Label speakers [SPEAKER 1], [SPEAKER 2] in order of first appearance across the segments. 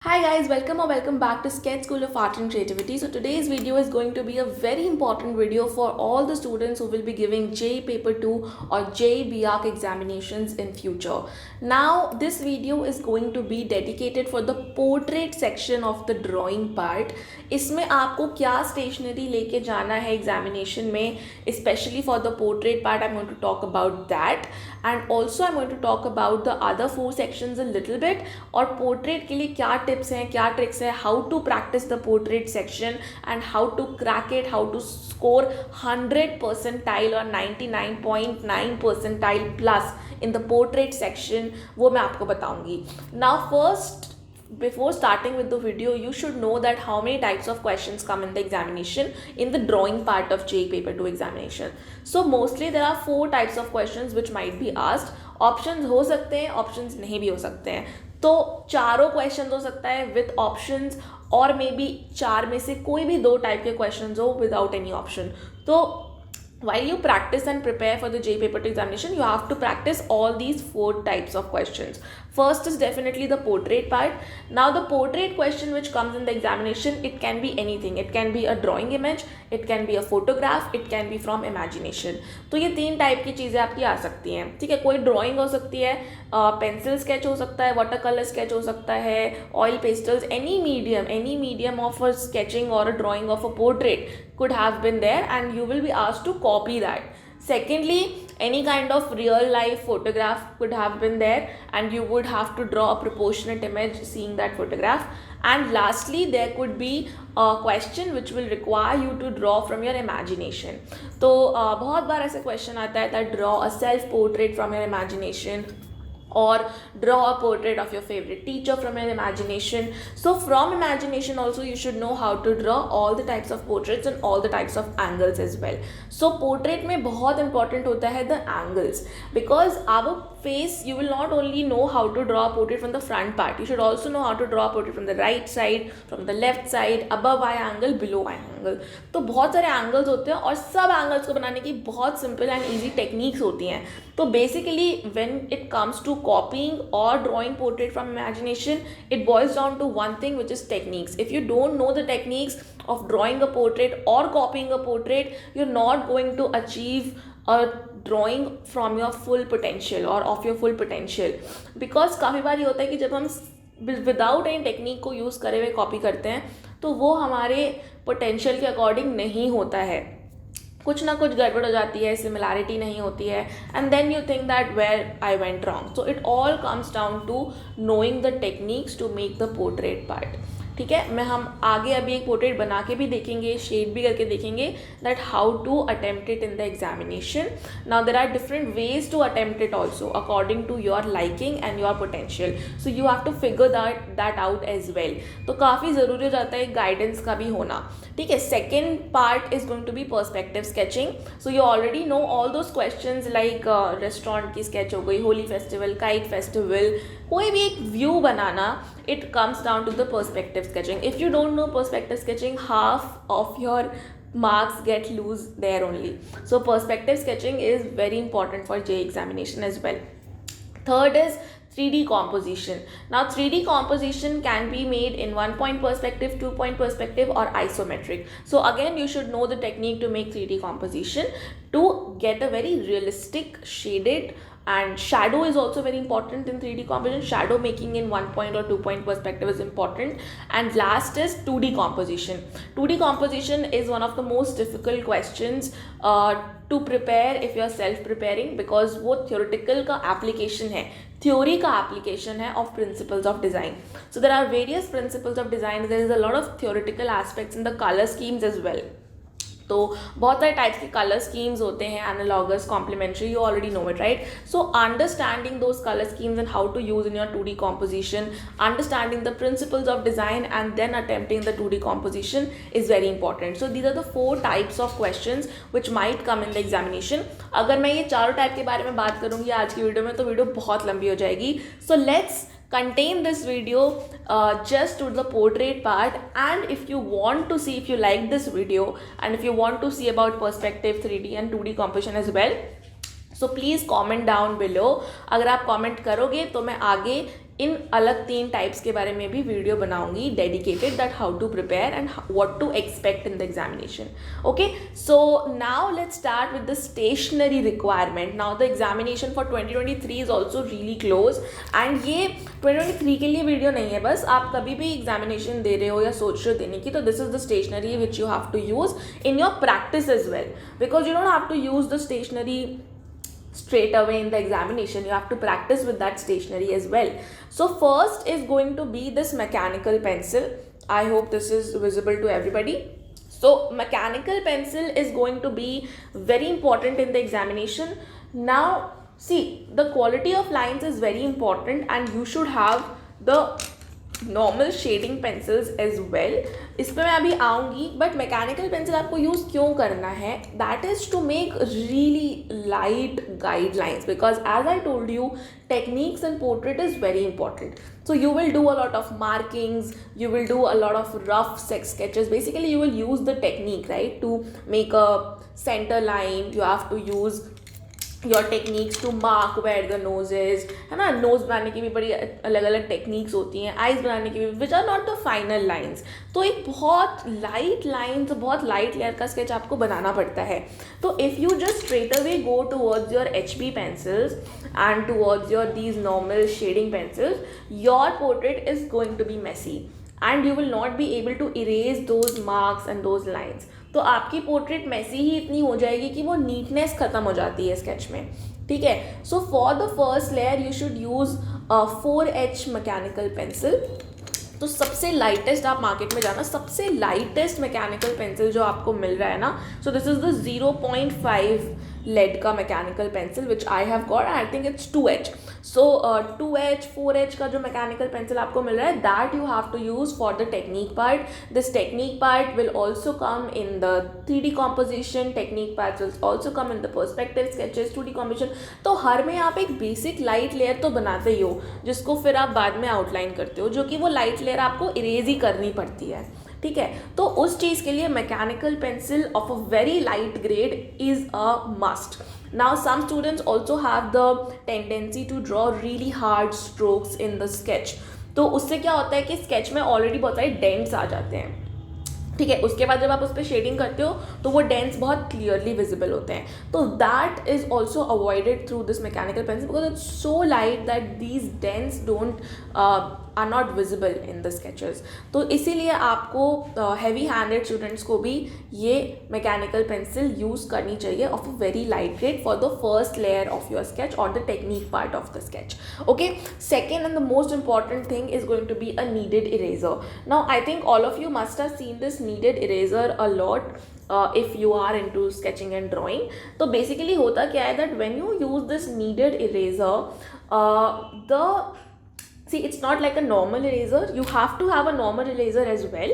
[SPEAKER 1] Hi guys, welcome or welcome back to Sketch School of Art and Creativity. So today's video is going to be a very important video for all the students who will be giving JEE Paper 2 or JEE BARC examinations in future. Now this video is going to be dedicated for the portrait section of the drawing part. इसमें आपको क्या stationery लेके जाना है examination में, especially for the portrait part. I'm going to talk about that, and also I'm going to talk about the other 4 sections a little bit. और portrait के लिए क्या टिप्स हैं, क्या ट्रिक्स है, how to practise the portrait section and how to crack it, how to score 100 percentile और 99.9 percentile plus in the portrait section, वो मैं आपको बताऊंगी. Now first, before starting with the video, you should know that how many types of questions come in the examination in the drawing part of JEE Paper 2 examination. So mostly there are 4 types of questions which might be asked. Options हो सकते हैं, options नहीं भी हो सकते हैं. तो चारों क्वेश्चन हो सकता है विथ ऑप्शंस, और मे बी 4 में से कोई भी 2 टाइप के क्वेश्चन हो विदाउट एनी ऑप्शन. तो while you practice and prepare for the JEE Paper 2 examination, you have to practice all these 4 types of questions. First is definitely the portrait part. Now the portrait question which comes in the examination, it can be anything. It can be a drawing image, it can be a photograph, it can be from imagination. तो ये 3 type की चीज़ें आपकी आ सकती हैं. ठीक है, कोई ड्राइंग हो सकती है, पेंसिल स्केच हो सकता है, वाटर कलर स्केच हो सकता है, oil pastels, any medium of a sketching or a drawing of a portrait could have been there, and you will be asked to copy that. Secondly, any kind of real life photograph could have been there, and you would have to draw a proportionate image seeing that photograph. And lastly, there could be a question which will require you to draw from your imagination. तो बहुत बार ऐसे question आता है that draw a self portrait from your imagination, or draw a portrait of your favorite teacher from your imagination. So from imagination also you should know how to draw all the types of portraits and all the types of angles as well. So portrait में बहुत important होता है the angles, because our face, you will not only know how to draw a portrait from the front part, you should also know how to draw a portrait from the right side, from the left side, above eye angle, below eye angle. तो बहुत सारे angles होते हैं, और सब angles को बनाने की बहुत simple and easy techniques होती हैं. तो basically when it comes to copying or drawing portrait from imagination, it boils down to one thing, which is techniques. If you don't know the techniques of drawing a portrait or copying a portrait, you're not going to achieve a drawing from your full potential or of your full potential. Because काफ़ी बार ये होता है कि जब हम without any technique को use करे हुए कॉपी करते हैं, तो वो हमारे पोटेंशियल के अकॉर्डिंग नहीं होता है, कुछ ना कुछ गड़बड़ हो जाती है, सिमिलैरिटी नहीं होती है, and then you think that where I went wrong. So it all comes down to knowing the techniques to make the portrait part. ठीक है, मैं हम आगे अभी एक पोर्ट्रेट बना के भी देखेंगे, शेड भी करके देखेंगे that how to attempt it in the examination. Now there are different ways to attempt it also according to your liking and your potential. So you have to figure that out as well. तो काफ़ी ज़रूरी हो जाता है guidance का भी होना. ठीक है, second part is going to be perspective sketching. So you already know all those questions like restaurant की स्केच हो गई, होली फेस्टिवल, काइट फेस्टिवल, कोई भी एक व्यू बनाना, it comes down to the perspective sketching. If you don't know perspective sketching, half of your marks get lose there only. So perspective sketching is very important for JEE examination as well. Third is 3D composition. Now 3D composition can be made in 1-point perspective, 2-point perspective, or isometric. So again, you should know the technique to make 3D composition to get a very realistic shaded, and shadow is also very important in 3D composition. Shadow making in 1-point or 2-point perspective is important. And last is 2D composition. 2D composition is one of the most difficult questions to prepare if you are self preparing, because वो theoretical का application है, theory का application है of principles of design. So there are various principles of design. There is a lot of theoretical aspects in the color schemes as well. तो बहुत सारे types के colour schemes होते हैं, analogous, complementary, you already know it, right. So understanding those colour schemes and how to use in your 2D composition, understanding the principles of design, and then attempting the 2D composition is very important. So these are the 4 types of questions which might come in the examination. अगर मैं ये चारों type के बारे में बात करूँगी आज की वीडियो में, तो वीडियो बहुत लंबी हो जाएगी. So let's contain this video just to the portrait part. And if you want to see, if you like this video, and if you want to see about perspective, 3D and 2D composition as well, so please comment down below. अगर आप comment करोगे तो मैं आगे इन अलग 3 types के बारे में भी वीडियो बनाऊंगी dedicated, that how to prepare and what to expect in the examination. Okay, so now let's start with the stationery requirement. Now the examination for 2023 is also really close, and ये 2023 के लिए video नहीं है, बस आप कभी भी examination दे रहे हो या सोच रहे हो देने की, तो this is the stationery which you have to use in your practice as well, because you don't have to use the stationery straight away in the examination. You have to practice with that stationery as well. So first is going to be this mechanical pencil. I hope this is visible to everybody. So mechanical pencil is going to be very important in the examination. Now see, the quality of lines is very important, and you should have the normal shading pencils as well. इस पर मैं अभी आऊँगी, but mechanical pencil आपको use क्यों करना है, that is to make really light guidelines, because as I told you, techniques in portrait is very important. So you will do a lot of markings, you will do a lot of rough sketches. Basically you will use the technique, right, to make a center line. You have to use your techniques to mark where the nose is, है ना. Knows बनाने की भी बड़ी अलग अलग techniques होती हैं, आइज बनाने की भी, which are not the final lines. तो एक बहुत लाइट लाइन्स, बहुत लाइट लेयर का स्केच आपको बनाना पड़ता है. तो if you just straight away go towards your HB pencils and towards your these normal shading pencils, your portrait is going to be messy and you will not be able to erase those marks and those lines. तो आपकी portrait Massey ही इतनी हो जाएगी कि वो neatness ख़त्म हो जाती है स्केच में, ठीक है. So for the first layer you should use 4H mechanical pencil. तो सबसे लाइटेस्ट, आप मार्केट में जाना, सबसे लाइटेस्ट मैकेनिकल पेंसिल जो आपको मिल रहा है ना, so this is the 0.5 lead का mechanical pencil which I have got. I think it's 2H. So 2H 4H का जो मैकेनिकल पेंसिल आपको मिल रहा है, that you have to use for the technique part. This technique part will also come in the 3D composition. Technique part will also come in the perspective sketches, 2D composition. तो हर में आप एक basic light layer तो बनाते ही हो, जिसको फिर आप बाद में आउटलाइन करते हो, जो कि वो लाइट लेयर आपको इरेज ही करनी पड़ती है, ठीक है. तो उस चीज़ के लिए mechanical pencil of a very light grade is a must. Now some students also have the tendency to draw really hard strokes in the sketch. तो उससे क्या होता है कि स्केच में ऑलरेडी बहुत सारे डेंट्स आ जाते हैं, ठीक है. उसके बाद जब आप उस पर शेडिंग करते हो तो वो डेंट्स बहुत क्लियरली विजिबल होते हैं. तो that is also avoided through this mechanical pencil, because it's so light that these dents don't are not visible in the sketches. तो इसीलिए आपको हैवी हैंडेड स्टूडेंट्स को भी ये मैकेनिकल पेंसिल यूज़ करनी चाहिए of a very light grade for the first layer of your sketch और the technique part of the sketch. Okay, second and the most important thing is going to be a kneaded eraser. Now I think all of you must have seen this kneaded eraser a lot if you are into sketching and drawing. तो basically होता क्या है that when you use this kneaded eraser, the see, it's not like a normal eraser. You have to have a normal eraser as well.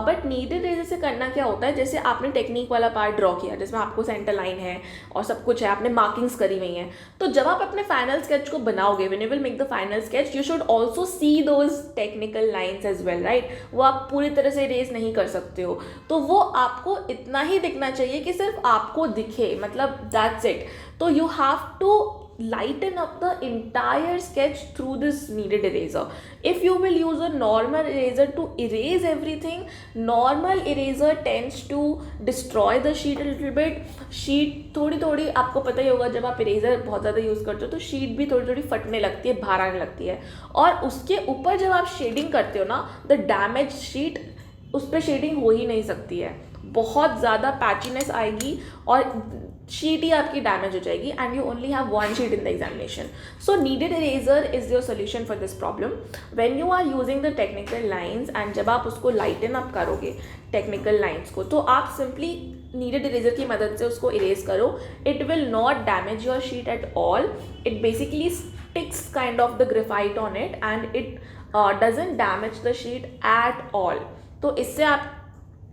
[SPEAKER 1] But needed eraser से करना क्या होता है, जैसे आपने टेक्निक वाला पार्ट ड्रॉ किया जिसमें आपको सेंटर लाइन है और सब कुछ है, आपने मार्किंग्स करी हुई हैं, तो जब आप अपने फाइनल स्केच को बनाओगे, when you will make the final sketch, you should also see those technical lines as well, right. वो आप पूरी तरह से इरेज नहीं कर सकते हो, तो वो आपको इतना ही दिखना चाहिए कि सिर्फ आपको दिखे, मतलब दैट्स इट. तो you have to lighten up the entire sketch through this kneaded eraser. If you will use a normal eraser to erase everything, normal eraser tends to destroy the sheet a little bit. sheet थोड़ी आपको पता ही होगा, जब आप eraser बहुत ज़्यादा use करते हो तो sheet भी थोड़ी फटने लगती है, बाहर आने लगती है. और उसके ऊपर जब आप शेडिंग करते हो ना, द डैमेज शीट, उस पर शेडिंग हो ही नहीं सकती है, बहुत ज़्यादा पैचीनेस आएगी और शीट ही आपकी डैमेज हो जाएगी, and you only have one sheet in the examination. So kneaded eraser is your solution for this problem. When you are using the technical lines and जब आप उसको लाइटन अप करोगे technical lines को, तो आप simply needed eraser की मदद से उसको इरेज करो. It will not damage your sheet at all. It basically sticks kind of the graphite on it and it doesn't damage the sheet at all. तो इससे आप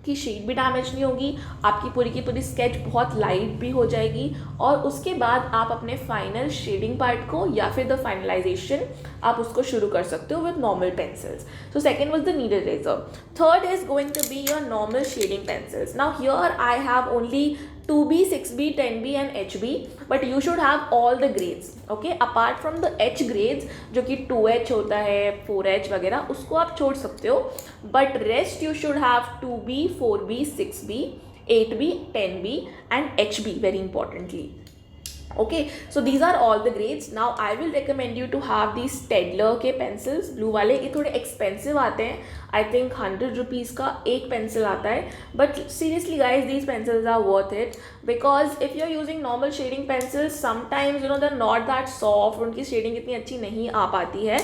[SPEAKER 1] की शीट भी डैमेज नहीं होगी, आपकी पूरी की पूरी स्केच बहुत लाइट भी हो जाएगी, और उसके बाद आप अपने फाइनल शेडिंग पार्ट को या फिर द फाइनलाइजेशन आप उसको शुरू कर सकते हो with normal pencils. So second was the kneaded eraser. Third is going to be your normal shading pencils. Now here I have only 2B, 6B, 10B and HB, but you should have all the grades, okay? Apart from the H grades जो कि 2H होता है, 4H वगैरह, उसको आप छोड़ सकते हो, but rest you should have 2B, 4B, 6B, 8B, 10B and HB very importantly. Okay, so these are all the grades. Now I will recommend you to have these Staedtler के pencils, blue वाले. ये थोड़े expensive आते हैं, I think 100 rupees का एक pencil आता है, but seriously guys, these pencils are worth it, because if you're using normal shading pencils, sometimes you know they're not that soft, उनकी shading इतनी अच्छी नहीं आ पाती है.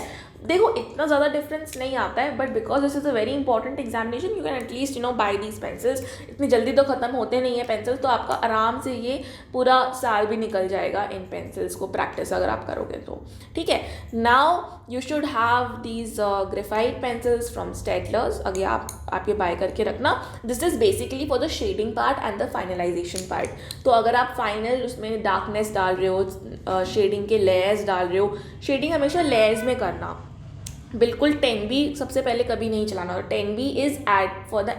[SPEAKER 1] देखो इतना ज़्यादा डिफरेंस नहीं आता है, but because this is a very important examination, you can at least buy these pencils. इतनी जल्दी तो ख़त्म होते नहीं है पेंसिल्स, तो आपका आराम से ये पूरा साल भी निकल जाएगा इन पेंसिल्स को प्रैक्टिस अगर आप करोगे तो. ठीक है, now you should have these graphite pencils from Staedtlers. अगर आप ये बाय करके रखना. This is basically for the shading part and the finalisation part. तो अगर आप फाइनल उसमें डार्कनेस डाल रहे हो, शेडिंग के लेयर्स डाल रहे हो, शेडिंग हमेशा लेयर्स में करना. बिल्कुल 10B सबसे पहले कभी नहीं चलाना. 10B is at for the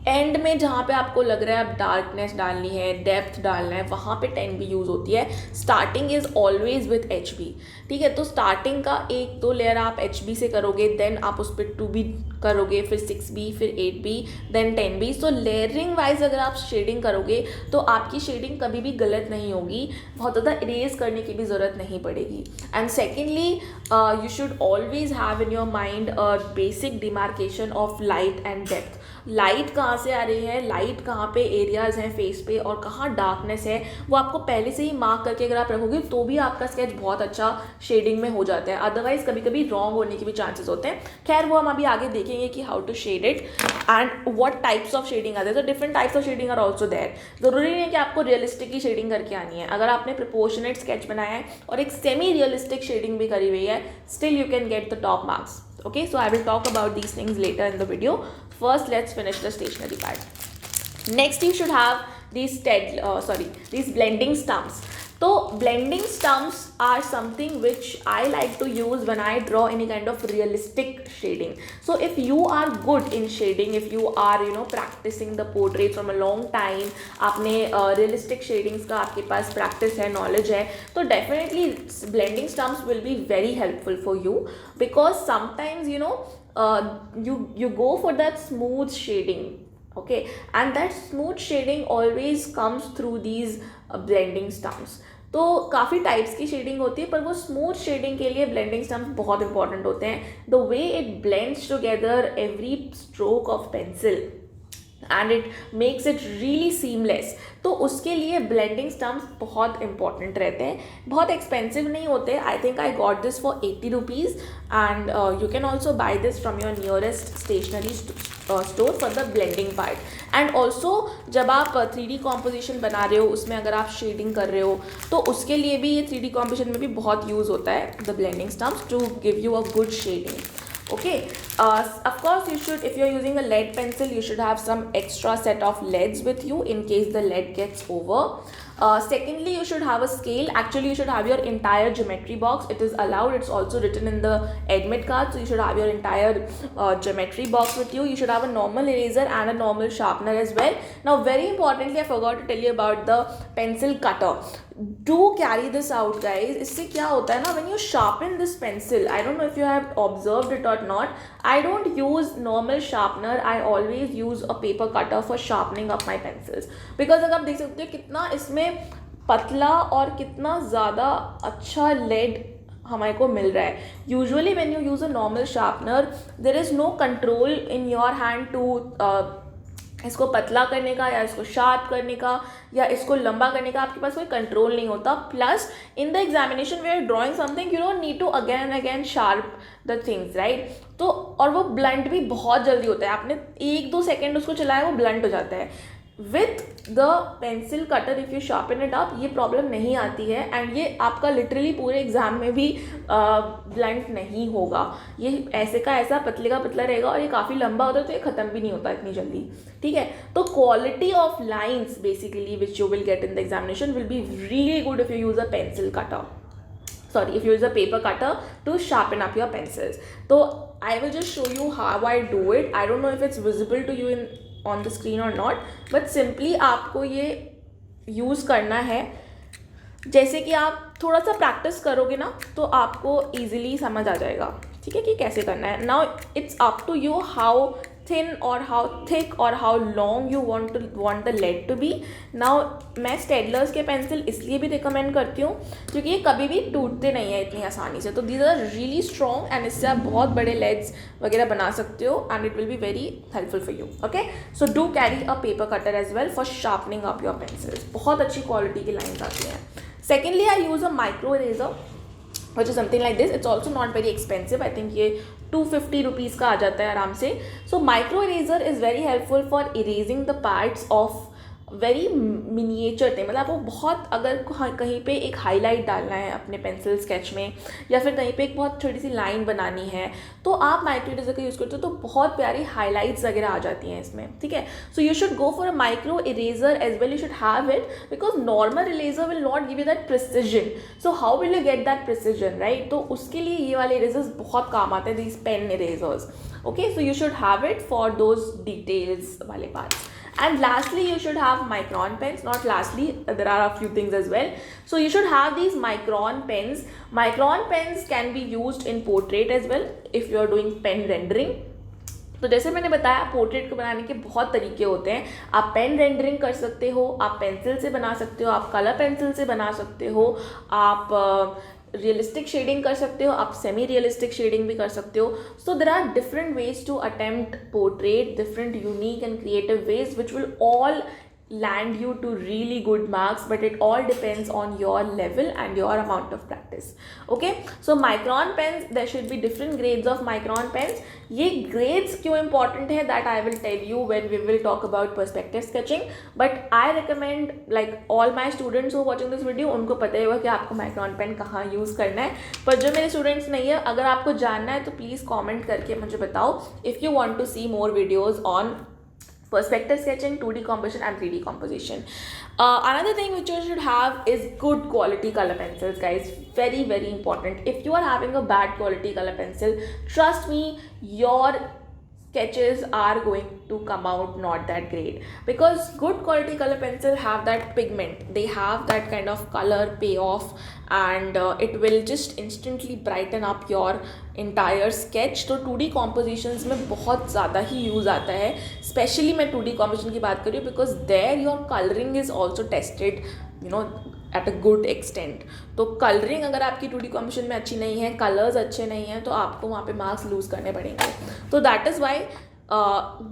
[SPEAKER 1] end में जहाँ पे आपको लग रहा है अब डार्कनेस डालनी है, डेप्थ डालना है, वहाँ पे 10B यूज़ होती है. Starting is always with HB. ठीक है, तो स्टार्टिंग का 1-2 लेयर आप HB से करोगे, देन आप उस पर 2B करोगे, फिर 6B, फिर 8B, देन 10B. सो लेयरिंग वाइज अगर आप शेडिंग करोगे तो आपकी शेडिंग कभी भी गलत नहीं होगी, बहुत ज़्यादा इरेज करने की भी ज़रूरत नहीं पड़ेगी. And secondly you should always have in your mind a basic demarcation of light and depth. Light कहाँ से आ रही है, लाइट कहाँ पे एरियाज़ हैं फेस पे और कहाँ डार्कनेस है, वो आपको पहले से ही मार्क करके अगर आप रखोगे तो भी आपका स्केच बहुत अच्छा शेडिंग में हो जाता है. अदरवाइज कभी कभी रॉन्ग होने के भी चांसेस होते हैं. खैर वो हम अभी आगे देखेंगे कि how to shade it and what types of shading आते हैं. तो different types of shading are also there. ज़रूरी नहीं है कि आपको रियलिस्टिक की शेडिंग करके आनी है. अगर आपने प्रोपोर्शनेट स्केच बनाया है और एक सेमी रियलिस्टिक शेडिंग भी करी हुई है, still you can get the top marks. Okay, so I will talk about these things later in the video. First, let's finish the stationery part. Next, you should have these blending stumps. So blending stumps are something which I like to use when I draw any kind of realistic shading. So if you are good in shading, if you are practicing the portraits from a long time, आपने realistic shadings का आपके पास practice है, knowledge है, तो definitely blending stumps will be very helpful for you, because sometimes you go for that smooth shading. Okay, and that smooth shading always comes through these blending stumps. तो काफ़ी types की shading होती है, पर वो smooth shading के लिए blending stumps बहुत इंपॉर्टेंट होते हैं. The way it blends together every stroke of pencil and it makes it really seamless. तो उसके लिए ब्लेंडिंग स्टम्प्स बहुत इंपॉर्टेंट रहते हैं. बहुत एक्सपेंसिव नहीं होते. I think I got this for 80 rupees and you can also buy this from your nearest stationery store for the blending part. And also जब आप 3D कॉम्पोजिशन बना रहे हो, उसमें अगर आप शेडिंग कर रहे हो, तो उसके लिए भी ये 3D कॉम्पोजिशन में भी बहुत यूज़ होता है the blending stumps to give you a good shading. Okay, of course you should, if you're using a lead pencil, you should have some extra set of leads with you in case the lead gets over. Secondly, you should have a scale. Actually, you should have your entire geometry box. It is allowed. It's also written in the admit card. So you should have your entire geometry box with you. You should have a normal eraser and a normal sharpener as well. Now, very importantly, I forgot to tell you about the pencil cutter. Do carry this out, guys. इससे क्या होता है ना, when you sharpen this pencil, I don't know if you have observed it or not, I don't use normal sharpener. I always use a paper cutter for sharpening up my pencils, because अगर आप देख सकते हो कितना इसमें पतला और कितना ज़्यादा अच्छा lead हमारे को मिल रहा है. Usually when you use a normal sharpener, there is no control in your hand to इसको पतला करने का या इसको शार्प करने का या इसको लंबा करने का. आपके पास कोई कंट्रोल नहीं होता. Plus in the examination we are drawing something, you don't need to again and again sharp the things, right. तो और वो ब्लंट भी बहुत जल्दी होता है. आपने 1-2 सेकेंड उसको चलाया, वो ब्लंट हो जाता है. With the pencil cutter if you sharpen it up, ये प्रॉब्लम नहीं आती है. एंड ये आपका लिटरली पूरे एग्जाम में भी ब्लंट नहीं होगा. ये ऐसे का ऐसा, पतले का पतला रहेगा, और ये काफ़ी लंबा होता है तो ये ख़त्म भी नहीं होता इतनी जल्दी. ठीक है, तो quality of lines basically which you will get in the examination will be really good if you use a pencil cutter. Sorry, if you use a paper cutter to sharpen up your pencils. So I will just show you how I do it. I don't know if it's visible to you on the screen or not, but simply आपको ये use करना है, जैसे कि आप थोड़ा सा practice करोगे ना तो आपको ईजिली समझ आ जाएगा, ठीक है, कि कैसे करना है. Now it's up to you how thin or how thick or how long you want the lead to be. Now मैं स्टेडलर्स के पेंसिल इसलिए भी रिकमेंड करती हूँ क्योंकि ये कभी भी टूटते नहीं है इतनी आसानी से. तो these are really strong and इससे आप बहुत बड़े लेड्स वगैरह बना सकते हो and it will be very helpful for you. Okay, so do carry a paper cutter as well for sharpening up your pencils. बहुत अच्छी क्वालिटी की लाइन्स आती हैं. Secondly, I use a micro eraser, which is something like this. It's also not very expensive. I think ये 250 rupees का आ जाता है आराम से. So micro eraser is very helpful for erasing the parts of very miniature थे. मतलब आपको बहुत अगर कहीं पे एक हाईलाइट डालना है अपने पेंसिल स्केच में या फिर कहीं पे एक बहुत छोटी सी लाइन बनानी है तो आप माइक्रो इरेजर का यूज़ करते हो तो बहुत प्यारी हाईलाइट्स वगैरह आ जाती हैं इसमें, ठीक है. So you should go for a micro eraser as well. You should have it because normal eraser will not give you that precision. So how will you get that precision, right. तो उसके लिए ये वाले erasers बहुत काम आते हैं, these pen erasers. Okay, so you should have it for those details वाले parts. And lastly, you should have micron pens. Not lastly, there are a few things as well. So you should have these micron pens. Micron pens can be used in portrait as well if you are doing pen rendering. तो जैसे मैंने बताया portrait को बनाने के बहुत तरीके होते हैं. आप पेन रेंडरिंग कर सकते हो, आप पेंसिल से बना सकते हो, आप कलर पेंसिल से बना सकते हो, आप रियलिस्टिक शेडिंग कर सकते हो, आप सेमी रियलिस्टिक शेडिंग भी कर सकते हो. So there are different ways to attempt portrait, different unique and creative ways which will all land you to really good marks, but it all depends on your level and your amount of practice. Okay, so micron pens, there should be different grades of micron pens. ये grades क्यों important है that I will tell you when we will talk about perspective sketching, but I recommend like all my students who are watching this video उनको पता ही होगा कि आपको micron pen कहाँ use करना है. पर जो मेरे students नहीं है, अगर आपको जानना है तो प्लीज़ comment करके मुझे बताओ if you want to see more videos on perspective sketching, 2D composition and 3D composition. Another thing which you should have is good quality color pencils, guys. Very very important. If you are having a bad quality color pencil, trust me, your sketches are going to come out not that great, because good quality color pencil have that pigment, they have that kind of color payoff, and it will just instantly brighten up your entire sketch. तो 2D compositions में बहुत ज़्यादा ही use आता है. Specially मैं 2D composition की बात कर रही हूँ because there your coloring is also tested, you know, at a good extent. तो कलरिंग अगर आपकी 2D कॉम्बिनेशन में अच्छी नहीं है, कलर्स अच्छे नहीं हैं, तो आपको वहाँ पे मार्क्स लूज़ करने पड़ेंगे. तो that is Y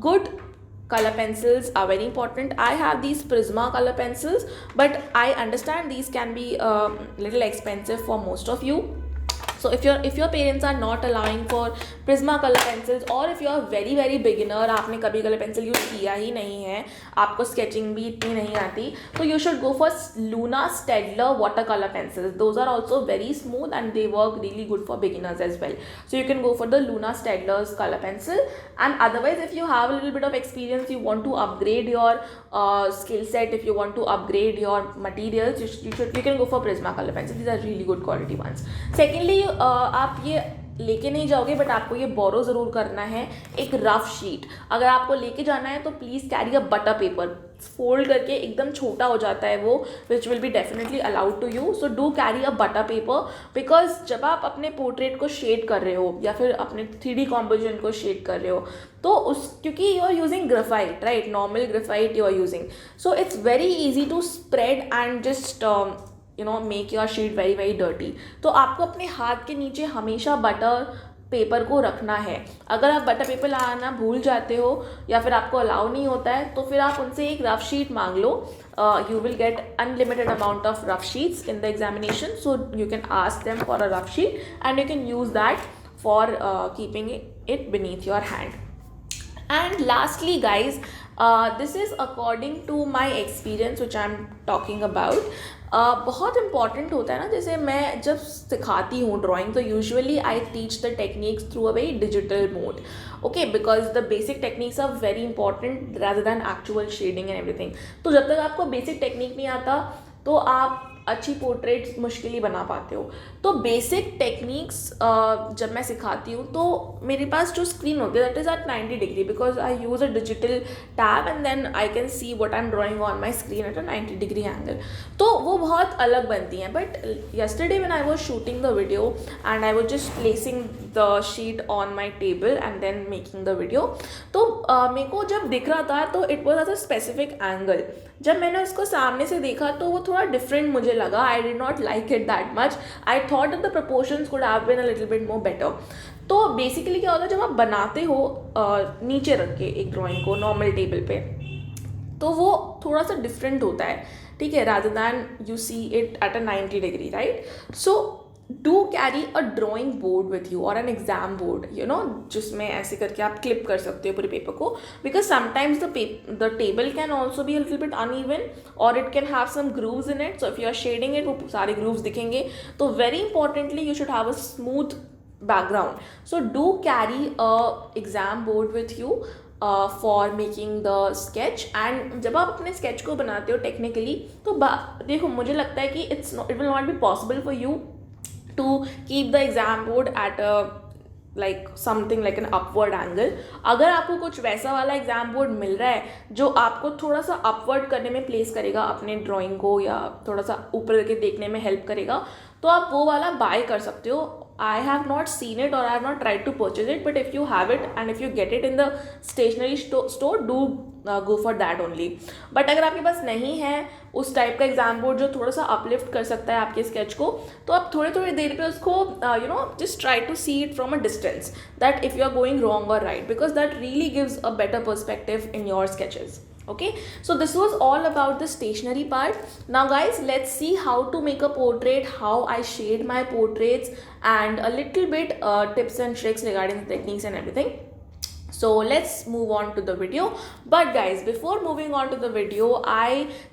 [SPEAKER 1] good color pencils are very important. I have these Prisma color pencils, but I understand these can be little expensive for most of you. So if your parents are not allowing for Prisma color pencils, or if you are very very beginner, आपने कभी color pencil use किया ही नहीं है, आपको sketching भी इतनी नहीं आती, तो you should go for Luna Staedtler watercolor pencils. Those are also very smooth and they work really good for beginners as well. So you can go for the Luna Staedtler's color pencil. And otherwise, if you have a little bit of experience, you want to upgrade your skill set, if you want to upgrade your materials, you can go for Prisma color pencils. These are really good quality ones. Secondly, आप ये लेके नहीं जाओगे, but आपको ये बोरो ज़रूर करना है, एक रफ शीट. अगर आपको लेके जाना है तो please carry a butter paper. Fold करके एकदम छोटा हो जाता है वो, which will be definitely allowed to you. So do carry a butter paper, because जब आप अपने पोर्ट्रेट को शेड कर रहे हो या फिर अपने 3D कॉम्पोजिशन को शेड कर रहे हो, तो क्योंकि you are using graphite, right, normal graphite you are using, so it's very easy to spread and just make your sheet very very dirty. तो आपको अपने हाथ के नीचे हमेशा बटर पेपर को रखना है. अगर आप बटर पेपर लाना भूल जाते हो या फिर आपको अलाउ नहीं होता है, तो फिर आप उनसे एक रफ शीट मांग लो. You will get unlimited amount of rough sheets in the examination, so you can ask them for a rough sheet and you can use that for keeping it beneath your hand. And lastly guys, this is according to my experience which I'm talking about. बहुत important होता है ना, जैसे मैं जब सिखाती हूँ drawing, तो usually I teach the techniques through a very digital mode. Okay, because the basic techniques are very important rather than actual shading and everything. तो जब तक आपको बेसिक टेक्निक नहीं आता तो आप अच्छी पोर्ट्रेट्स मुश्किल ही बना पाते हो। तो बेसिक टेक्निक्स जब मैं सिखाती हूँ तो मेरे पास जो स्क्रीन होती है that is at 90 degree, because I use a digital tab and then I can see what I am drawing on my screen at a 90 degree angle. तो वो बहुत अलग बनती हैं। But yesterday when I was shooting the video and I was just placing the sheet on my table and then making the video, तो मेरे को जब दिख रहा था तो it was at a specific angle। जब मैंने उसको सामने से देखा तो वो थोड़ा डिफरेंट मुझे लगा। I did not like it that much. I thought that the proportions could have been a little bit more better। तो बेसिकली क्या होता है, जब आप बनाते हो नीचे रख के एक ड्राइंग को नॉर्मल टेबल पे, तो वो थोड़ा सा डिफरेंट होता है, ठीक है, rather than you see it at a 90 degree, right. So do carry a drawing board with you और an exam board, you know, जिसमें ऐसे करके आप क्लिप कर सकते हो पूरे पेपर को, because sometimes the table can also be a little bit uneven और it can have some grooves in it. So if you are shading it, वो सारे ग्रूव्स दिखेंगे। तो very importantly you should have a smooth background. So do carry a exam board with you for making the sketch। and जब आप अपने sketch को बनाते हो technically, तो देखो मुझे लगता है कि it will not be possible for you to keep the exam board at a like something like an upward angle। अगर आपको कुछ वैसा वाला एग्जाम बोर्ड मिल रहा है जो आपको थोड़ा सा अपवर्ड करने में प्लेस करेगा अपने ड्राइंग को, या थोड़ा सा ऊपर करके देखने में हेल्प करेगा, तो आप वो वाला बाय कर सकते हो। I have not seen it or I have not tried to purchase it, but if you have it and if you get it in the stationery store, do go for that only। but अगर आपके पास नहीं है उस type का exam board जो थोड़ा सा uplift कर सकता है आपके स्केच को, तो आप थोड़ी थोड़ी देर पे उसको you know just try to see it from a distance, that if you are going wrong और right, because that really gives a better perspective in your sketches। Okay, so this was all about the stationery part. Now guys, let's see how to make a portrait, how I shade my portraits, and a little bit tips and tricks regarding the techniques and everything. So let's move on to the video. But guys, before moving on to the video,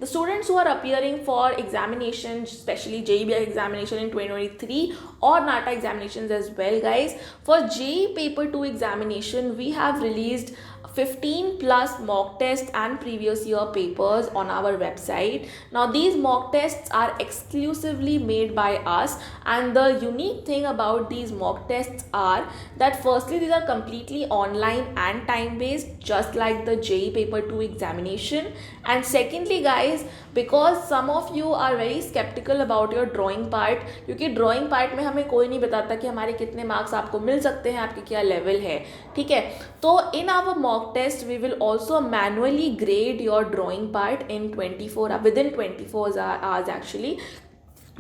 [SPEAKER 1] the students who are appearing for examinations, especially JEE examination in 2023 or NATA examinations as well, guys, for JEE paper 2 examination we have released 15 plus mock tests and previous year papers on our website. Now these mock tests are exclusively made by us, and the unique thing about these mock tests are that firstly these are completely online and time based, just like the JEE paper 2 examination, and secondly guys, because some of you are very skeptical about your drawing part, क्योंकि drawing part में हमें कोई नहीं बताता कि हमारे कितने marks आपको मिल सकते हैं, आपकी क्या लेवल है, ठीक है। तो in our mock test we will also manually grade your drawing part in 24 within 24 hours actually।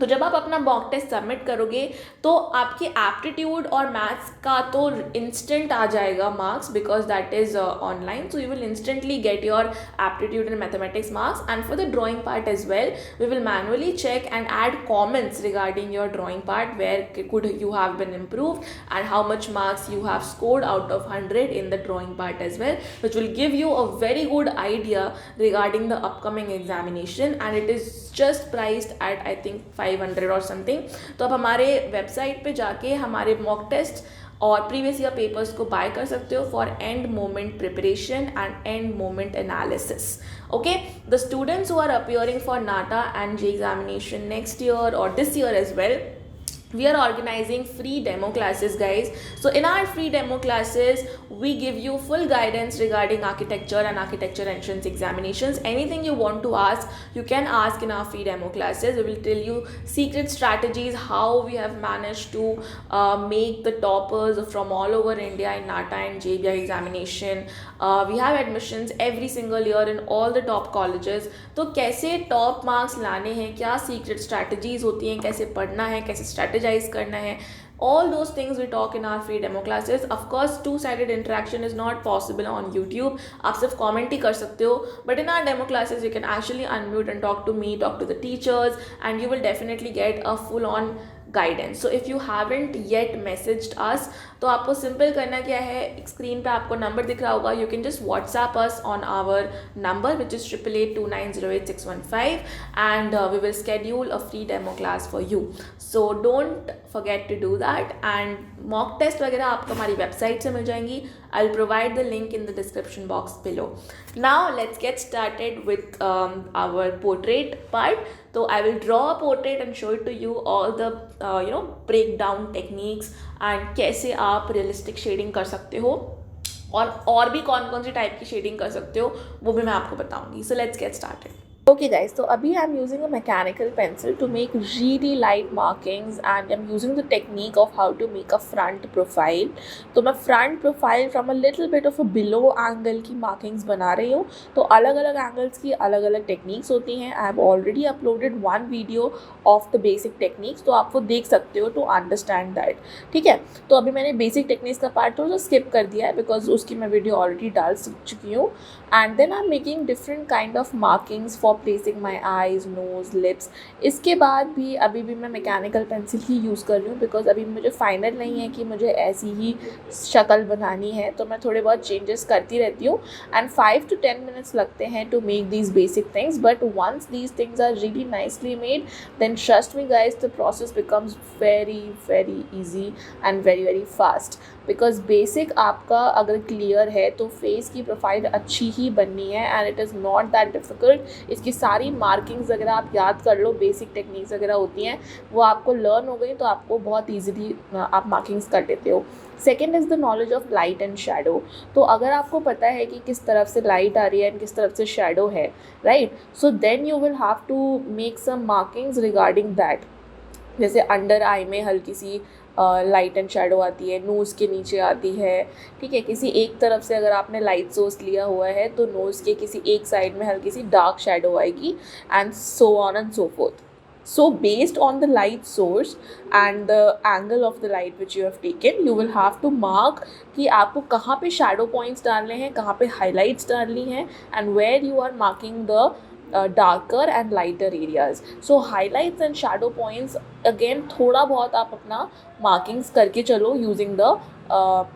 [SPEAKER 1] तो जब आप अपना मॉक टेस्ट सबमिट करोगे तो आपके एप्टीट्यूड और मैथ्स का तो इंस्टेंट आ जाएगा marks, because that is online, so you will instantly get your aptitude in mathematics marks. And for the drawing part as well we will manually check and add comments regarding your drawing part, where could you have been improved and how much marks you have scored out of 100 in the drawing part as well, which will give you a very good idea regarding the upcoming examination, and it is just priced at I think 500 or something। तो आप हमारे website पे जाके हमारे mock test और previous year papers को buy कर सकते हो for end moment preparation and end moment analysis. Okay, the students who are appearing for NATA and JEE examination next year or this year as well, we are organizing free demo classes guys। so in our free demo classes we give you full guidance regarding architecture and architecture entrance examinations। anything you want to ask you can ask in our free demo classes। we will tell you secret strategies, how we have managed to make the toppers from all over India in NATA and JEE examination। we have admissions every single year in all the top colleges। तो कैसे top marks लाने हैं, क्या secret strategies होती हैं, कैसे पढ़ना है, कैसे स्ट्रैटेजाइज करना है, all those things we talk in our free demo classes। of course two-sided interaction is not possible on YouTube, आप सिर्फ comment ही कर सकते हो, but in our demo classes you can actually unmute and talk to me, talk to the teachers, and you will definitely get a full-on guidance। so if you haven't yet messaged us, तो आपको simple करना क्या है, screen पे आपको number दिख रहा होगा, you can just WhatsApp us on our number which is 8882908615 and we will schedule a free demo class for you। so don't forget to do that। and mock test वगैरह आपको हमारी website से मिल जाएंगी, I'll provide the link in the description box below. Now let's get started with our portrait part. So I will draw a portrait and show it to you all the breakdown techniques and कैसे आप realistic shading कर सकते हो और भी कौन कौन सी type की शेडिंग कर सकते हो वो भी मैं आपको बताऊंगी. So let's get started. Okay guys, so abhi I'm using a mechanical pencil to make really light markings and I'm using the technique of how to make a front profile. तो मैं front profile from a little bit of a below angle की markings बना रही हूँ. तो अलग अलग angles की अलग अलग techniques होती हैं. I have already uploaded one video of the basic techniques, तो आप वो देख सकते हो to understand that. ठीक है, तो अभी मैंने basic techniques का part थोड़ा सा skip कर दिया है because उसकी मैं video already डाल चुकी हूँ. And then I'm making different kind of markings for placing my eyes, nose, lips. इसके बाद भी अभी भी मैं मैकेनिकल पेंसिल ही यूज़ कर रही हूँ बिकॉज अभी मुझे फाइनल नहीं है कि मुझे ऐसी ही शक्ल बनानी है. तो मैं थोड़े बहुत चेंजेस करती रहती हूँ एंड 5 to 10 minutes लगते हैं to make these basic things. But once these things are really nicely made then trust me guys the process becomes very very easy and very very fast. Because basic आपका अगर clear है तो face की profile अच्छी ही बननी है and it is not that difficult. इसकी सारी मार्किंग्स अगर आप याद कर लो, बेसिक टेक्निक्स वगैरह होती हैं वो आपको लर्न हो गई तो आपको बहुत ईजीली आप मार्किंग्स कर लेते हो. Second is the knowledge of light and shadow. तो अगर आपको पता है कि किस तरफ से लाइट आ रही है एंड किस तरफ से शेडो है, right, so then you will have to make some markings regarding that. जैसे अंडर आई में हल्की सी लाइट एंड शेडो आती है, नोज़ के नीचे आती है. ठीक है, किसी एक तरफ से अगर आपने लाइट सोर्स लिया हुआ है तो नोज़ के किसी एक साइड में हल्की सी डार्क शेडो आएगी and so on and so fourth. So based on the light source and the angle of the light which you have taken, you will have to mark कि आपको कहाँ पे shadow points डालने हैं, कहाँ पे highlights डालनी हैं and where you are marking the darker and lighter areas. So highlights and shadow points again थोड़ा बहुत आप अपना markings करके चलो using the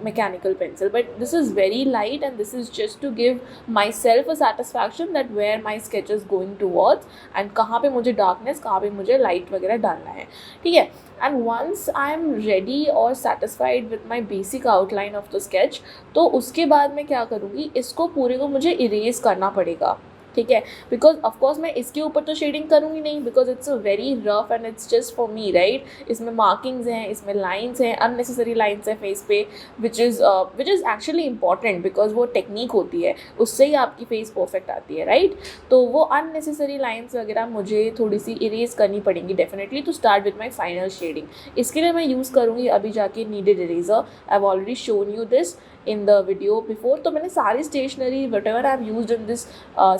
[SPEAKER 1] mechanical pencil, but this is very light and this is just to give myself a satisfaction that where my sketch is going towards and कहाँ पे मुझे darkness, कहाँ पे मुझे light वगैरह डालना है. ठीक है, and once I am ready or satisfied with my basic outline of the sketch, तो उसके बाद मैं क्या करूँगी, इसको पूरे को मुझे erase करना पड़ेगा. ठीक है, बिकॉज ऑफकोर्स मैं इसके ऊपर तो शेडिंग करूँगी नहीं because it's a very rough and it's just for me, right. इसमें मार्किंग्स हैं, इसमें लाइंस हैं, अननेसेसरी लाइंस हैं फेस पे which is actually important because वो टेक्निक होती है, उससे ही आपकी फेस परफेक्ट आती है, राइट. तो वो अननेसेसरी लाइंस वगैरह मुझे थोड़ी सी इरेज करनी पड़ेंगी definitely to start with my final shading. इसके लिए मैं यूज़ करूँगी अभी जाके kneaded eraser. I have already shown you this in the video before. तो मैंने सारी stationery whatever I've used in this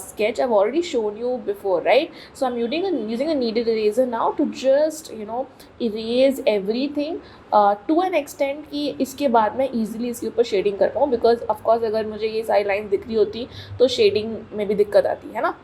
[SPEAKER 1] sketch I've already shown you before, right. So I'm using a kneaded eraser now to just erase everything to an extent कि इसके बाद मैं easily इसके ऊपर shading कर पाऊँ because of course अगर मुझे ये सारी lines दिख रही होती तो shading में भी दिक्कत आती है ना.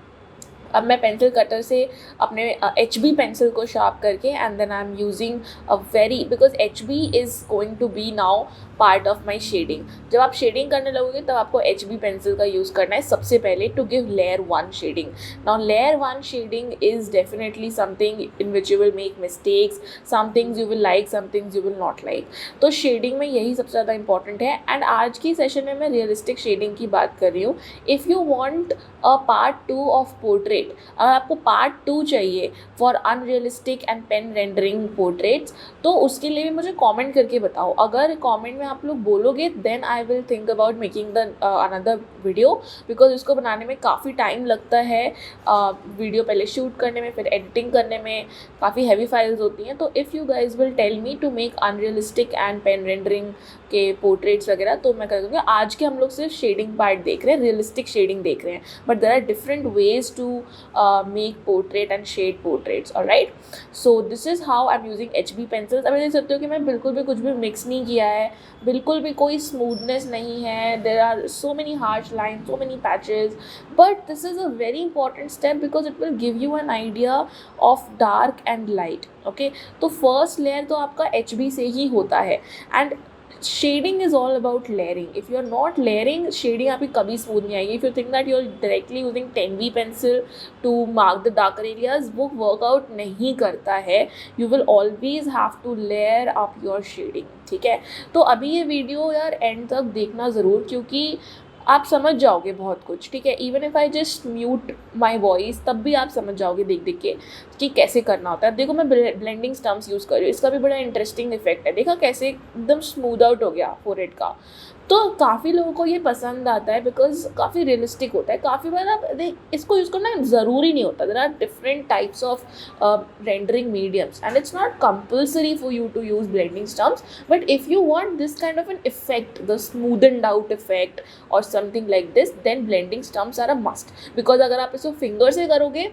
[SPEAKER 1] अब मैं पेंसिल कटर से अपने HB पेंसिल को शार्प करके and then I am using a very because HB is going to be now part of my shading. जब आप शेडिंग करने लगोगे तब आपको HB पेंसिल का यूज़ करना है सबसे पहले to give layer 1 shading. Now layer 1 shading is definitely something in which you will make mistakes, some things you will like, some things you will not like. तो शेडिंग में यही सबसे ज़्यादा इंपॉर्टेंट है एंड आज की सेशन में मैं रियलिस्टिक शेडिंग की बात कर रही हूँ. If you want a part 2 of portrait, अगर आपको पार्ट 2 चाहिए for unrealistic and pen rendering portraits तो उसके लिए भी मुझे कमेंट करके बताओ. अगर कमेंट में आप लोग बोलोगे then I will think about making the another video because इसको बनाने में काफ़ी टाइम लगता है. वीडियो पहले शूट करने में, फिर एडिटिंग करने में काफ़ी हैवी फाइल्स होती हैं. तो if you guys will tell me to make unrealistic and pen rendering के पोर्ट्रेट्स वगैरह तो मैं कर दूँगी. आज के हम लोग सिर्फ शेडिंग पार्ट देख रहे हैं, रियलिस्टिक शेडिंग देख रहे हैं, but there are different ways to make portrait and shade portraits. Alright, so this is how I am using HB pencils. अब देख सकते हो कि मैं बिल्कुल भी कुछ भी मिक्स नहीं किया है, बिल्कुल भी कोई स्मूथनेस नहीं है. There are so many harsh line, so many patches, but this is a very important step because it will give you an idea of dark and light. Okay, तो फर्स्ट लेयर तो आपका HB से ही होता है and shading is all about layering. If you are not layering, shading आपकी कभी smooth नहीं आएगी. If you think that you are directly using 10B pencil to mark the darker areas, वो वर्कआउट नहीं करता है. You will always have to layer up your shading. ठीक है, तो अभी ये वीडियो यार एंड तक देखना ज़रूर, क्योंकि आप समझ जाओगे बहुत कुछ. ठीक है, even if I just mute my voice तब भी आप समझ जाओगे देख देख के कि कैसे करना होता है. अब देखो मैं ब्लेंडिंग स्टम्प्स यूज़ कर रही हूँ, इसका भी बड़ा इंटरेस्टिंग इफेक्ट है. देखा कैसे एकदम स्मूथ आउट हो गया फोरहेड का. तो काफ़ी लोगों को ये पसंद आता है बिकॉज काफ़ी रियलिस्टिक होता है. काफ़ी बार आप इसको यूज़ करना ज़रूरी नहीं होता. There are different types of rendering mediums and it's not compulsory for you to use blending stumps. But if you want this kind of an effect, the smoothened out effect और something like this, then blending stumps are a must. Because अगर आप इसको finger से करोगे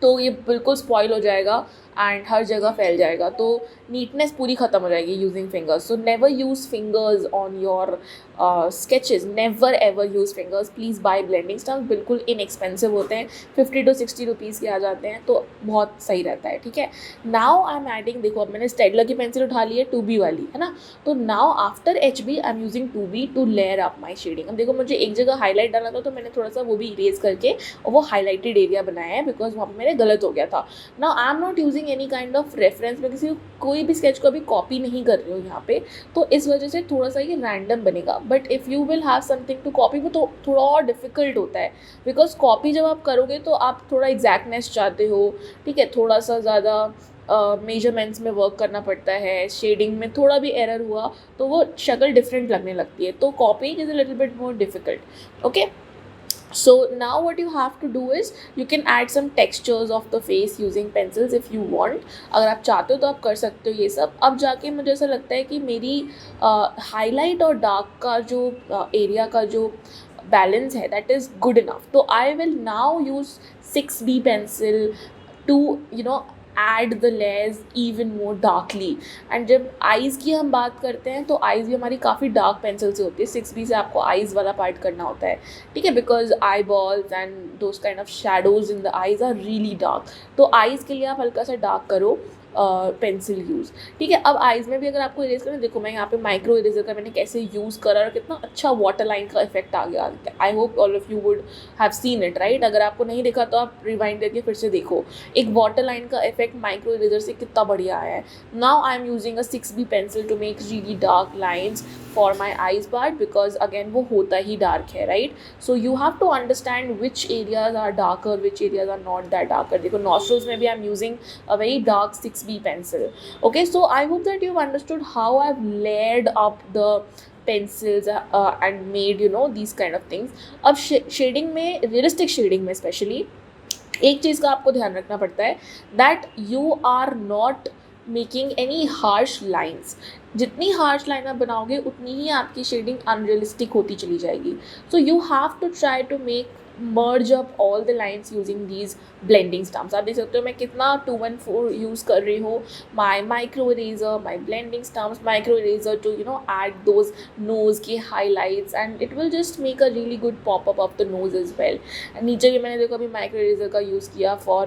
[SPEAKER 1] तो ये बिल्कुल spoil हो जाएगा एंड हर जगह फैल जाएगा. तो नीटनेस पूरी ख़त्म हो जाएगी using fingers. So never use fingers on your sketches. Never ever use fingers. Please buy blending stumps. बिल्कुल इनएक्सपेंसिव होते हैं, 50 to 60 रुपीज़ के आ जाते हैं, तो बहुत सही रहता है. ठीक है, नाउ आई एम एडिंग, देखो अब मैंने स्टेडलर की पेंसिल उठा ली है 2B वाली, है ना. तो now after HB I am using 2B to layer up my shading. अब देखो मुझे एक जगह हाईलाइट डालना था तो मैंने थोड़ा सा वो भी इरेज करके और वो हाईलाइटेड एरिया बनाया है बिकॉज वहाँ पर मेरे गलत हो गया था. Now I am not using any kind of reference. मैं किसी कोई भी स्केच को अभी कॉपी नहीं कर रही हूँ यहाँ पे, तो इस वजह से थोड़ा सा ये रैंडम बनेगा. But if you will have something to copy, वो तो थोड़ा और डिफिकल्ट होता है बिकॉज कॉपी जब आप करोगे तो आप थोड़ा एग्जैक्टनेस चाहते हो. ठीक है, थोड़ा सा ज़्यादा मेजरमेंट्स में वर्क करना पड़ता है. शेडिंग में थोड़ा भी एरर हुआ तो वो शक्ल डिफरेंट लगने लगती है. तो copy is a little bit more difficult. Okay, so now what you have to do is you can add some textures of the face using pencils if you want. अगर आप चाहते हो तो आप कर सकते हो ये सब. अब जाके मुझे ऐसा लगता है कि मेरी हाईलाइट और डार्क का जो एरिया का जो बैलेंस है दैट इज़ गुड इनफ. तो I will now use 6B pencil to add the layers even more darkly. And जब आइज़ की हम बात करते हैं तो आइज़ भी हमारी काफ़ी डार्क पेंसिल से होती है. 6B से आपको आइज़ वाला पार्ट करना होता है. ठीक है, because eyeballs and those kind of shadows in the eyes are really dark. तो आइज़ के लिए आप हल्का सा डार्क करो पेंसिल यूज़. ठीक है, अब आइज़ में भी अगर आपको इरेज करना, देखो मैं यहाँ पे माइक्रो इरेजर का मैंने कैसे यूज़ करा और कितना अच्छा वाटर लाइन का इफेक्ट आ गया. I hope all of you would have seen it right. अगर आपको नहीं दिखा तो आप रिवाइंड करके फिर से देखो. एक वाटर लाइन का इफेक्ट माइक्रो इरेजर से कितना बढ़िया आया है. Now I am using a 6B pencil to make really dark lines for my eyes part because again वो होता ही डार्क है right. So you have to understand which areas are darker, which areas are not that darker. देखो nostrils में भी I am using a very dark 6B pencil. Okay, so I hope that you've understood how I've layered up the pencils and made these kind of things. अब shading में, realistic shading में specially एक चीज़ का आपको ध्यान रखना पड़ता है that you are not making any harsh lines. जितनी हार्श लाइन आप बनाओगे उतनी ही आपकी शेडिंग अनरियलिस्टिक होती चली जाएगी. So you have to try to make merge up all the lines using these blending stumps. आप देख सकते हो मैं कितना 214 यूज़ कर रही हूँ. my micro eraser, my blending stumps, micro eraser to add those nose के highlights and it will just make a really good pop up of the nose as well. नीचे भी मैंने देखो अभी micro eraser का यूज़ किया for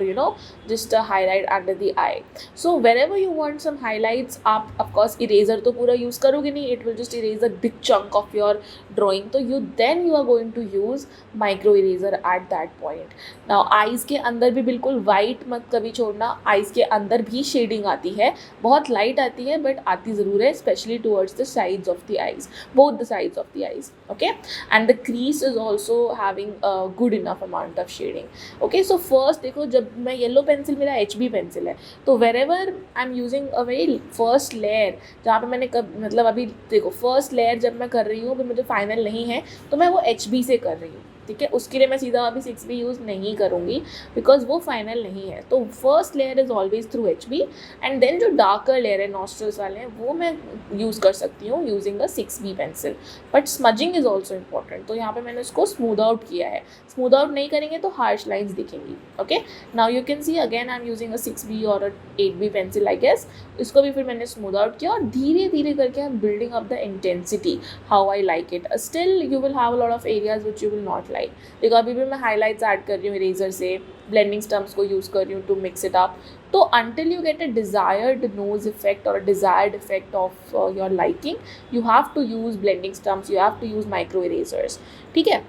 [SPEAKER 1] just a highlight under the eye. So wherever you want some highlights, आप of course eraser तो पूरा यूज़ करोगे नहीं, it will just erase a big chunk of your drawing. तो then you are going to use micro eraser at that point. Now eyes के अंदर भी बिल्कुल वाइट मत कभी छोड़ना. eyes के अंदर भी शेडिंग आती है, बहुत लाइट आती है बट आती ज़रूर है, specially towards the sides of the eyes, both the sides of the eyes. Okay, and the crease is also having good enough amount of shading. Okay, so first देखो जब मैं येलो पेंसिल, मेरा HB pencil है, तो wherever I am using a very first layer, जहाँ पे मैंने मतलब अभी देखो फर्स्ट लेयर जब मैं कर रही हूँ, अभी मुझे फाइनल नहीं है तो मैं वो HB से कर रही हूँ. ठीक है, उसके लिए मैं सीधा अभी 6B यूज़ नहीं करूँगी बिकॉज वो फाइनल नहीं है. तो first layer is always through HB and then जो डार्कर लेयर है नॉस्ट्रल्स वाले हैं वो मैं यूज़ कर सकती हूँ using the 6B pencil. But smudging is also important. तो यहाँ पे मैंने उसको स्मूद आउट किया है. स्मूद आउट नहीं करेंगे तो हार्श लाइन्स दिखेंगी. Okay, now you can see again I am using a 6B और अ 8B पेंसिल आई गेस. इसको भी फिर मैंने स्मूद आउट किया और धीरे धीरे करके I am building up the intensity how I like it. Still you will have a lot of areas which you will not like. देखो अभी भी मैं हाईलाइट्स ऐड कर रही हूँ इरेजर से, ब्लेंडिंग स्टम्प्स को यूज़ कर रही हूँ टू मिक्स इट अप. तो until you get a desired nose effect or a desired effect of your liking, you have to use blending stumps, you have to use micro erasers. ठीक है,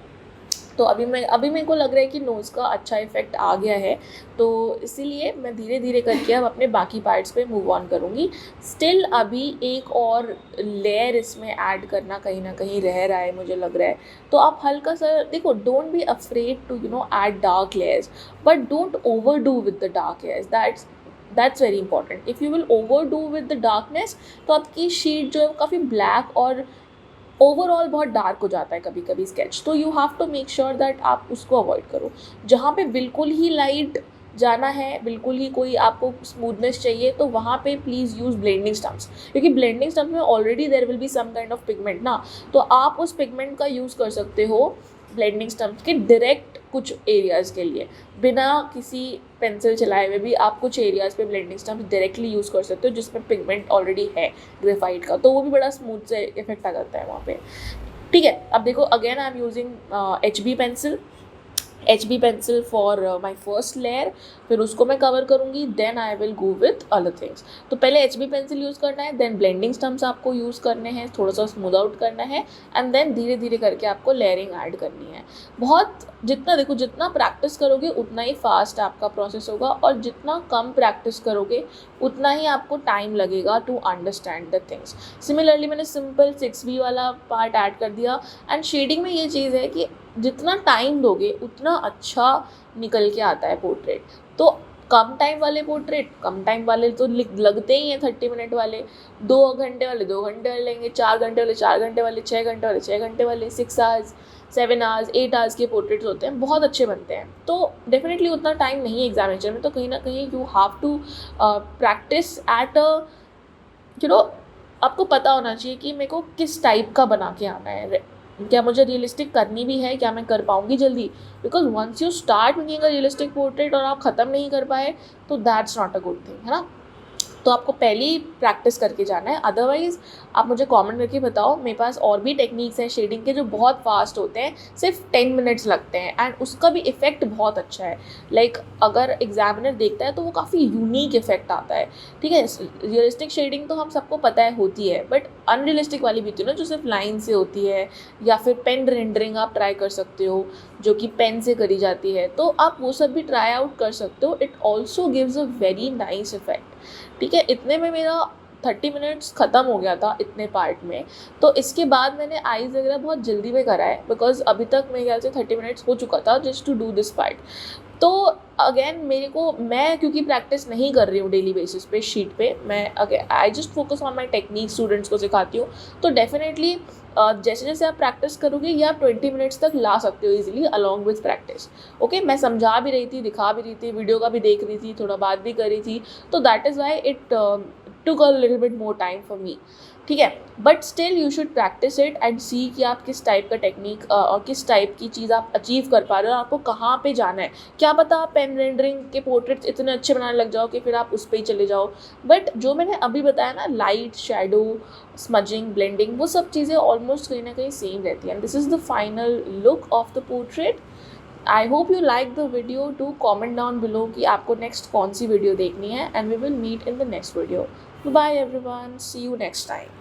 [SPEAKER 1] तो अभी मेरे को लग रहा है कि नोज़ का अच्छा इफेक्ट आ गया है, तो इसीलिए मैं धीरे धीरे करके अब अपने बाकी पार्ट्स पे मूव ऑन करूँगी. स्टिल अभी एक और लेयर इसमें ऐड करना कहीं ना कहीं रह रहा है मुझे लग रहा है. तो आप हल्का सा देखो, don't be afraid to add dark layers, but don't overdo with the dark layers. That's very important. If you will overdo with the darkness, तो आपकी शीट जो है काफ़ी ब्लैक और ओवरऑल बहुत डार्क हो जाता है कभी कभी स्केच. तो you have to make sure that आप उसको अवॉइड करो. जहाँ पे बिल्कुल ही लाइट जाना है, बिल्कुल ही कोई आपको स्मूथनेस चाहिए, तो वहाँ पे प्लीज़ यूज़ ब्लेंडिंग स्टम्प्स, क्योंकि ब्लेंडिंग स्टम्प में already there will be some kind of pigment ना, तो आप उस पिगमेंट का यूज़ कर सकते हो ब्लेंडिंग स्टम्प्स के डायरेक्ट कुछ एरियाज़ के लिए. बिना किसी पेंसिल चलाए हुए भी आप कुछ एरियाज़ पे ब्लेंडिंग स्टम्प्स डायरेक्टली यूज़ कर सकते हो जिसमें पिगमेंट ऑलरेडी है ग्रेफाइट का, तो वो भी बड़ा स्मूथ से इफेक्ट आ जाता है वहाँ पे. ठीक है, अब देखो, again I am using HB pencil for my first layer. फिर उसको मैं कवर करूँगी, then I will go with other things. तो पहले HB पेंसिल यूज़ करना है, देन ब्लेंडिंग स्टम्प्स आपको यूज़ करने हैं, थोड़ा सा स्मूथ आउट करना है, एंड देन धीरे धीरे करके आपको लेयरिंग ऐड करनी है. बहुत जितना प्रैक्टिस करोगे उतना ही फास्ट आपका प्रोसेस होगा, और जितना कम प्रैक्टिस करोगे उतना ही आपको टाइम लगेगा to understand the things. Similarly मैंने सिंपल 6B वाला पार्ट ऐड कर दिया. एंड शेडिंग में ये चीज़ है कि जितना टाइम दोगे उतना अच्छा निकल के आता है पोर्ट्रेट. तो कम टाइम वाले तो लगते ही हैं 30 मिनट वाले, 2 घंटे वाले 2 घंटे वाले लेंगे, 4 घंटे वाले 4 घंटे वाले, 6 घंटे वाले 6 घंटे वाले, 6 आवर्स 7 आवर्स 8 आवर्स के पोर्ट्रेट्स होते हैं, बहुत अच्छे बनते हैं. तो डेफिनेटली उतना टाइम नहीं है एग्जामिनेशन में, तो कहीं ना कहीं you have to practice at आपको पता होना चाहिए कि मेरे को किस टाइप का बना के आना है, क्या मुझे रियलिस्टिक करनी भी है, क्या मैं कर पाऊँगी जल्दी. Because once you start making a realistic portrait और आप ख़त्म नहीं कर पाए, तो that's not a good thing, है ना. तो आपको पहले ही प्रैक्टिस करके जाना है. अदरवाइज़ आप मुझे कमेंट करके बताओ, मेरे पास और भी टेक्निक्स हैं शेडिंग के जो बहुत फास्ट होते हैं, सिर्फ 10 मिनट्स लगते हैं, एंड उसका भी इफ़ेक्ट बहुत अच्छा है. लाइक अगर एग्जामिनर देखता है तो वो काफ़ी यूनिक इफेक्ट आता है. ठीक है, रियलिस्टिक शेडिंग तो हम सबको पता है होती है, बट अनरियलिस्टिक वाली भी होती है ना, जो सिर्फ लाइन से होती है, या फिर पेन रेंडरिंग आप ट्राई कर सकते हो जो कि पेन से करी जाती है, तो आप वो सब भी ट्राई आउट कर सकते हो. It also gives a very nice effect. ठीक है, इतने में मेरा 30 मिनट्स ख़त्म हो गया था इतने पार्ट में. तो इसके बाद मैंने आईज़ वगैरह बहुत जल्दी में करा है, बिकॉज अभी तक मेरे ख्याल से 30 मिनट्स हो चुका था just to do this part. तो अगेन मैं क्योंकि प्रैक्टिस नहीं कर रही हूँ डेली बेसिस पे शीट पे, मैं I just focus on my technique, students को सिखाती हूँ. तो डेफिनेटली जैसे जैसे आप प्रैक्टिस करोगे ये आप 20 मिनट्स तक ला सकते हो easily along with practice. Okay, मैं समझा भी रही थी, दिखा भी रही थी, वीडियो का भी देख रही थी, थोड़ा बात भी कर रही थी, तो that is why it took a little bit more time for me. ठीक है, but still you should practise it and see कि आप किस टाइप का टेक्निक और किस टाइप की चीज़ आप अचीव कर पा रहे हो, आपको कहाँ पे जाना है. क्या पता आप पेन रेंडरिंग के पोर्ट्रेट्स इतने अच्छे बनाने लग जाओ कि फिर आप उस पर ही चले जाओ. बट जो मैंने अभी बताया ना, लाइट, शेडो, स्मजिंग, ब्लेंडिंग, वो सब चीज़ें ऑलमोस्ट कहीं ना कहीं सेम रहती हैं. And this is the final look of the portrait. I hope you like the video. Do comment down below कि आपको नेक्स्ट कौन सी वीडियो देखनी है, and we will meet in the next video. Bye everyone, see you next time.